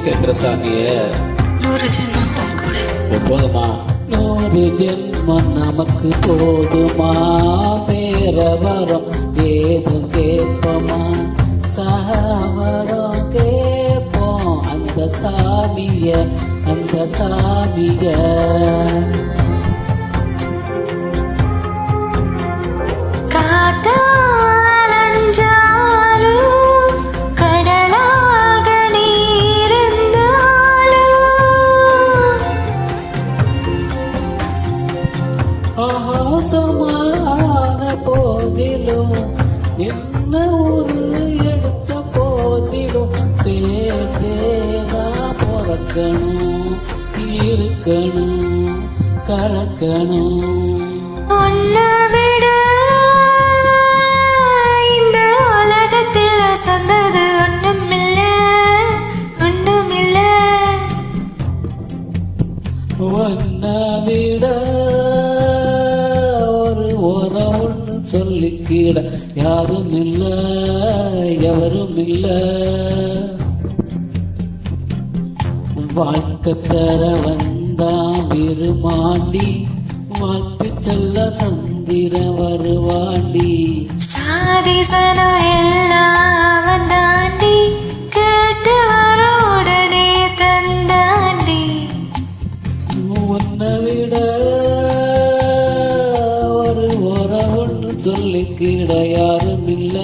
கேட்கிற சாமிய 100 ஜென்மம் கூட போதுமா? 100 ஜென்மம் நமக்கு போதுமா? வேற வரம் ஏதும் கேட்போமா? சாவரம் கேட்போம் அந்த சாமிய ஆசமான போதிலும் என்ன ஒரு எடுத்த போதிலும் சேர்ந்தேதான் பிறக்கணும், இருக்கணும், கலக்கணும். உன்னை விட இந்த உலகத்தில் சந்தது ஒண்ணுமில்ல. உன்னை விட ஒன்று சொல்லிக்கிட யாரும் இல்ல, எவரும் இல்ல. வாழ்க்கை தர வந்தான் விருமாண்டி, வாழ்க்கை சொல்ல சந்திர வருவாண்டி. சாதிசனம் எல்லாம் வந்தாண்டி, கேட்டு வர உடனே தந்தாண்டி. உன்னை விட சொல்லிக்கிட யாரும் இல்ல.